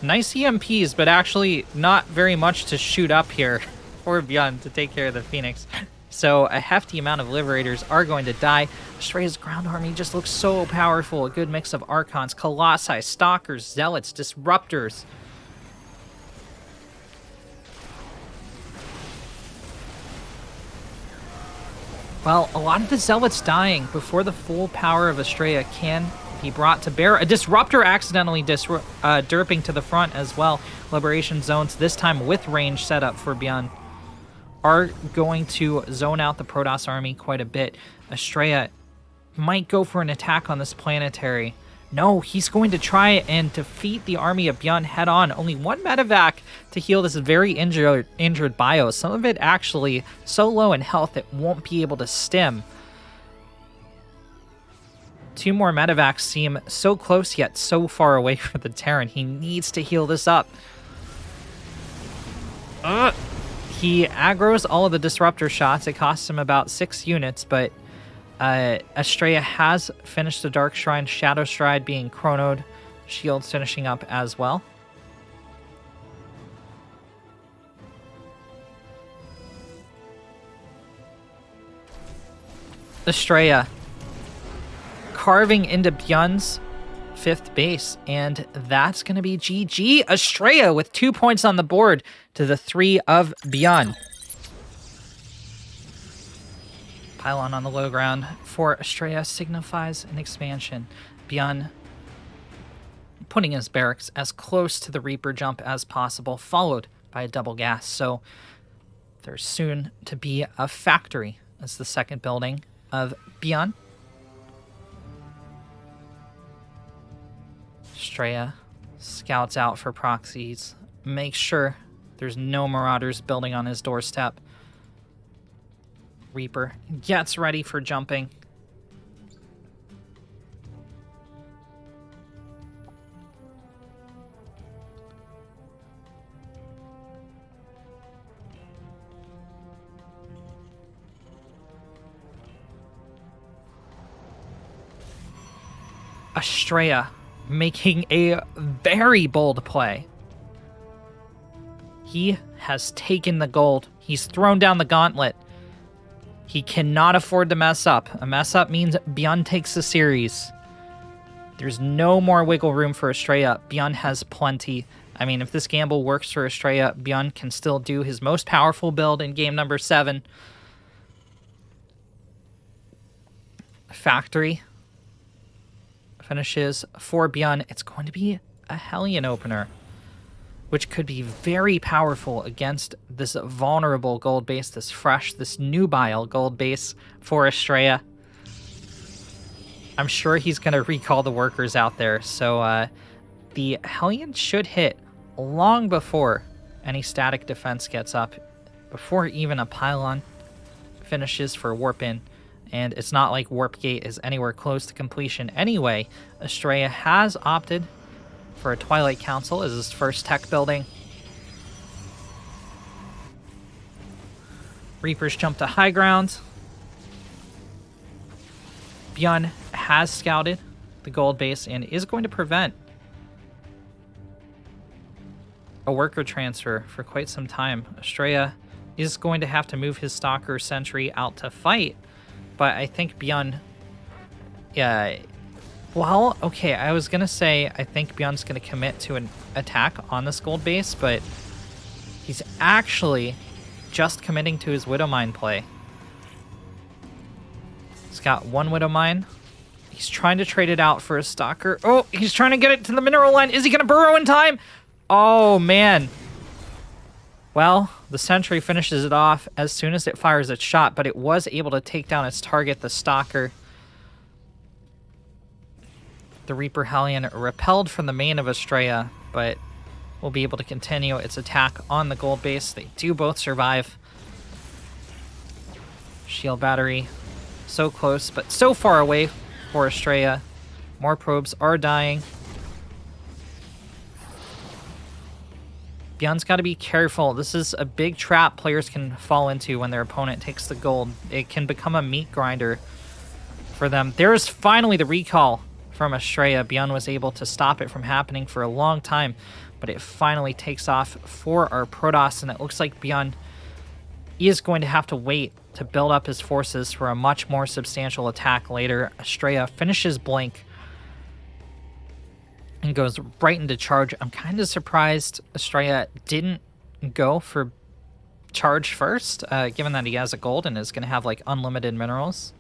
Nice EMPs, but actually not very much to shoot up here for Byun to take care of the Phoenix. So a hefty amount of Liberators are going to die. Astrea's ground army just looks so powerful. A good mix of Archons, Colossi, Stalkers, Zealots, Disruptors. Well, a lot of the Zealots dying before the full power of Astrea can be brought to bear. A Disruptor accidentally derping to the front as well. Liberation zones, this time with range set up for Byun, are going to zone out the Protoss army quite a bit. Astrea might go for an attack on this planetary. No, he's going to try and defeat the army of Byun head on. Only one medevac to heal this very injured bio. Some of it actually so low in health it won't be able to stim. Two more medevacs seem so close yet so far away from the Terran. He needs to heal this up. He aggroes all of the Disruptor shots. It costs him about 6 units, but Astrea has finished the Dark Shrine, Shadow Stride being chronoed, shields finishing up as well. Astrea carving into Byun's 5th base, and that's going to be GG. Astrea with 2 points on the board to the 3 of Byun. Pylon on the low ground for Astrea signifies an expansion. Byun putting his barracks as close to the Reaper jump as possible, followed by a double gas. So there's soon to be a factory as the second building of Byun. Astrea scouts out for proxies, makes sure there's no Marauders building on his doorstep. Reaper gets ready for jumping. Astrea making a very bold play. He has taken the gold. He's thrown down the gauntlet. He cannot afford to mess up. A mess up means Byun takes the series. There's no more wiggle room for Astrea. Byun has plenty. I mean, if this gamble works for Astrea, Byun can still do his most powerful build in game number 7. Factory finishes for Byun. It's going to be a Hellion opener, which could be very powerful against this vulnerable gold base, this fresh, this nubile gold base for Astrea. I'm sure he's going to recall the workers out there, so the Hellion should hit long before any static defense gets up, before even a pylon finishes for warp in. And it's not like Warp Gate is anywhere close to completion anyway. Astrea has opted for a Twilight Council as his first tech building. Reapers jump to high ground. Byun has scouted the gold base and is going to prevent a worker transfer for quite some time. Astrea is going to have to move his Stalker Sentry out to fight, but I think Byun... well, okay, I was going to say I think Byun's going to commit to an attack on this gold base, but he's actually just committing to his Widowmine play. He's got one Widowmine. He's trying to trade it out for a Stalker. Oh, he's trying to get it to the mineral line. Is he going to burrow in time? Oh, man. Well, the Sentry finishes it off as soon as it fires its shot, but it was able to take down its target, the Stalker. The Reaper Hellion repelled from the main of Astrea, but will be able to continue its attack on the gold base. They do both survive. Shield battery, so close, but so far away for Astrea. More probes are dying. Byun's got to be careful. This is a big trap players can fall into when their opponent takes the gold. It can become a meat grinder for them. There's finally the recall from Astrea. Byun was able to stop it from happening for a long time, but it finally takes off for our Protoss, and it looks like Byun is going to have to wait to build up his forces for a much more substantial attack later. Astrea finishes Blink and goes right into charge. I'm kind of surprised Astrea didn't go for charge first, given that he has a gold and is going to have like unlimited minerals.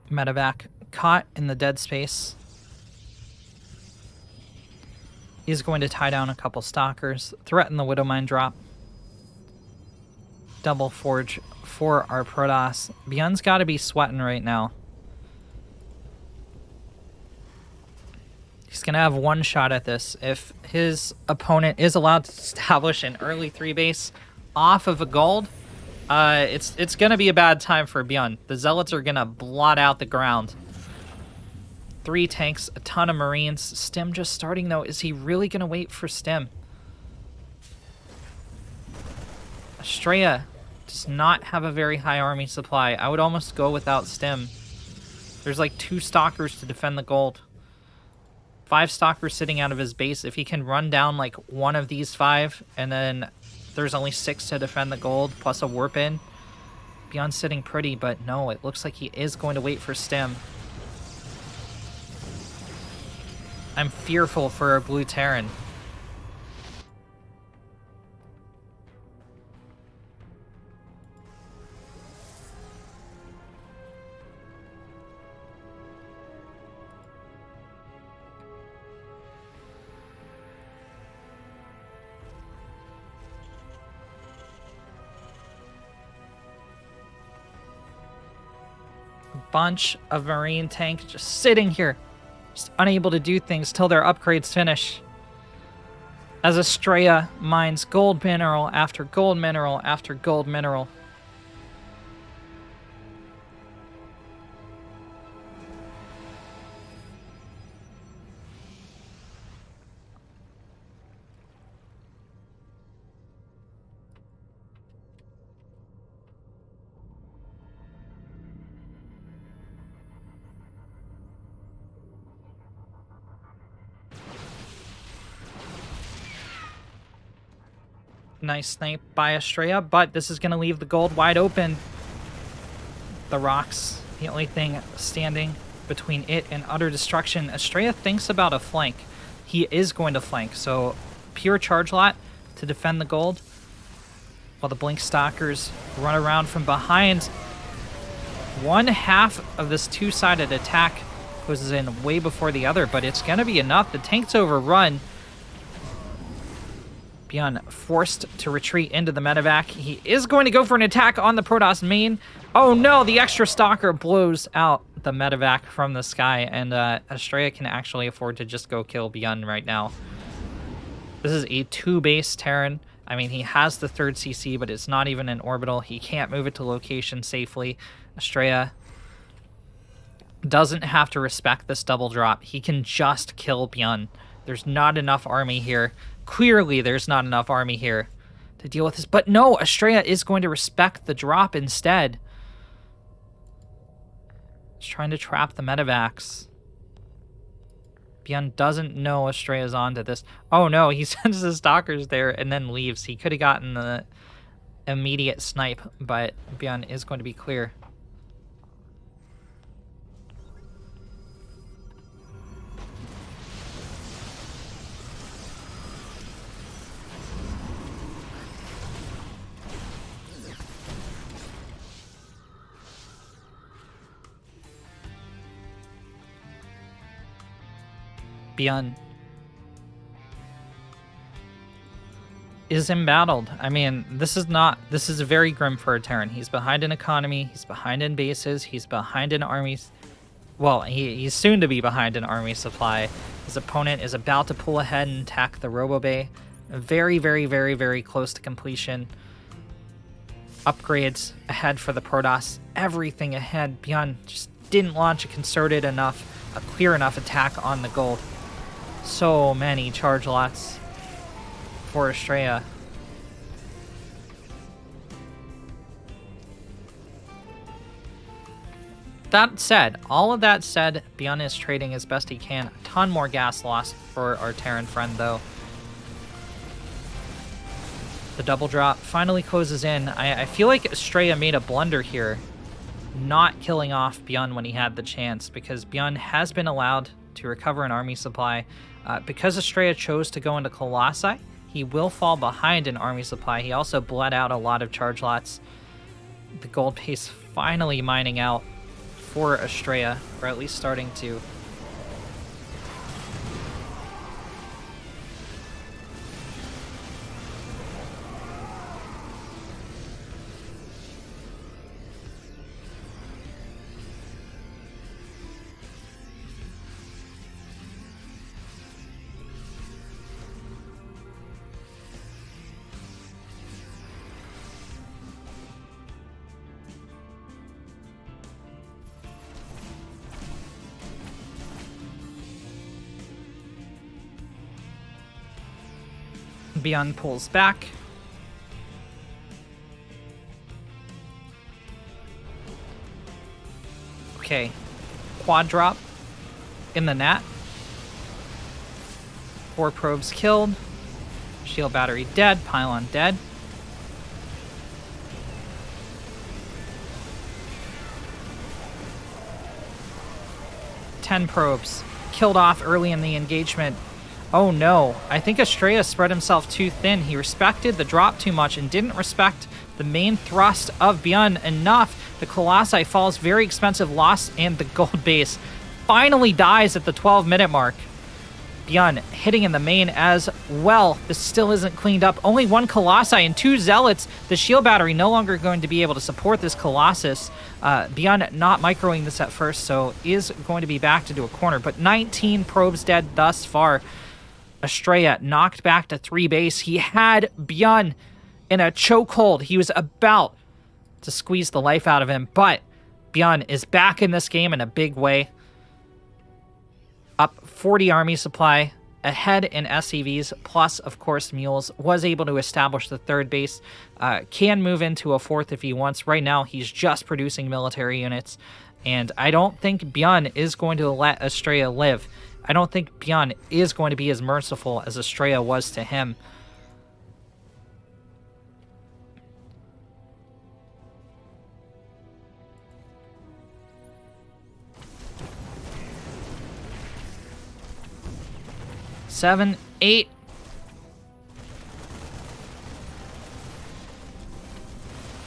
Medevac caught in the dead space. He's going to tie down a couple stalkers, threaten the Widowmine drop. Double forge for our Protoss. Byun's got to be sweating right now. He's going to have one shot at this. If his opponent is allowed to establish an early 3-base off of a gold, it's going to be a bad time for Byun. The Zealots are going to blot out the ground. 3 tanks, a ton of Marines. Stim just starting, though. Is he really going to wait for Stim? Astrea does not have a very high army supply. I would almost go without Stim. There's like 2 stalkers to defend the gold. 5 stalkers sitting out of his base. If he can run down like one of these 5, and then there's only 6 to defend the gold, plus a warp in. Byun's sitting pretty, but no, it looks like he is going to wait for Stim. I'm fearful for our blue Terran. Bunch of Marine tanks just sitting here, just unable to do things till their upgrades finish. As Astrea mines gold mineral after gold mineral after gold mineral. Nice snipe by Astrea, but this is going to leave the gold wide open. The rocks, the only thing standing between it and utter destruction. Astrea thinks about a flank. He is going to flank, so pure charge lot to defend the gold, while the Blink Stalkers run around from behind. One half of this 2-sided attack goes in way before the other, but it's going to be enough. The tank's overrun. Byun forced to retreat into the medevac. He is going to go for an attack on the Protoss main. Oh no, the extra stalker blows out the medevac from the sky, and Astrea can actually afford to just go kill Byun right now. This is a 2-base Terran. I mean, he has the 3rd CC, but it's not even an orbital. He can't move it to location safely. Astrea doesn't have to respect this double drop. He can just kill Byun. There's not enough army here. Clearly, there's not enough army here to deal with this. But no, Astrea is going to respect the drop instead. He's trying to trap the medevacs. Byun doesn't know Astrea's onto this. Oh no, he sends the stalkers there and then leaves. He could have gotten the immediate snipe, but Byun is going to be clear. Byun is embattled. I mean, this is very grim for a Terran. He's behind in economy, he's behind in bases, he's behind in armies. Well, he's soon to be behind in army supply. His opponent is about to pull ahead and attack the Robo Bay. Very, very, very, very close to completion. Upgrades ahead for the Protoss. Everything ahead. Byun just didn't launch a concerted enough, a clear enough attack on the gold. So many charge lots for Astrea. That said, all of that said, Byun is trading as best he can. A ton more gas lost for our Terran friend, though. The double drop finally closes in. I feel like Astrea made a blunder here, not killing off Byun when he had the chance, because Byun has been allowed to recover an army supply. Because Astrea chose to go into Colossi, he will fall behind in army supply. He also bled out a lot of charge lots. The gold pace finally mining out for Astrea, or at least starting to. Byun pulls back. Okay, quad drop in the nat. 4 probes killed. Shield battery dead. Pylon dead. Ten probes killed off early in the engagement. Oh no, I think Astrea spread himself too thin. He respected the drop too much and didn't respect the main thrust of Byun enough. The Colossi falls very expensive loss, and the gold base finally dies at the 12-minute mark. Byun hitting in the main as well. This still isn't cleaned up. Only 1 Colossi and 2 Zealots. The shield battery no longer going to be able to support this Colossus. Byun not microing this at first, so is going to be backed into a corner. But 19 probes dead thus far. Astrea knocked back to 3 base. He had Byun in a chokehold. He was about to squeeze the life out of him, but Byun is back in this game in a big way. Up 40 army supply, ahead in SCVs, plus, of course, mules. Was able to establish the 3rd base. Can move into a 4th if he wants. Right now, he's just producing military units, and I don't think Byun is going to let Astrea live. I don't think Byun is going to be as merciful as Astrea was to him. Seven, 8.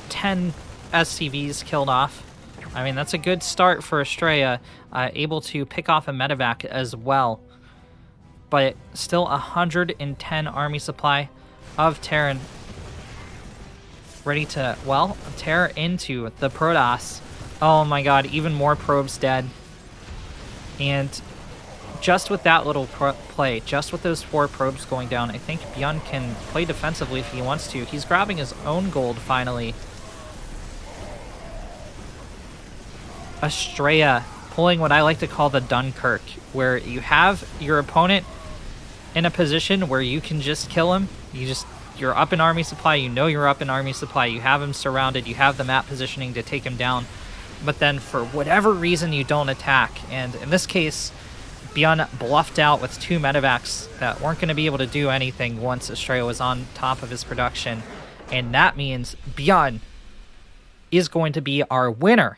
10 SCVs killed off. I mean, that's a good start for Astrea, able to pick off a medevac as well. But still 110 army supply of Terran ready to, well, tear into the Protoss. Oh my god, even more probes dead. And just with that little play, just with those 4 probes going down, I think Byun can play defensively if he wants to. He's grabbing his own gold finally. Astrea pulling what I like to call the Dunkirk, where you have your opponent in a position where you can just kill him. You're up in army supply, you know you're up in army supply, you have him surrounded, you have the map positioning to take him down, but then for whatever reason you don't attack. And in this case, Byun bluffed out with 2 medevacs that weren't going to be able to do anything once Astrea was on top of his production. And that means Byun is going to be our winner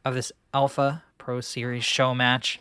of this Alpha Pro Series show match.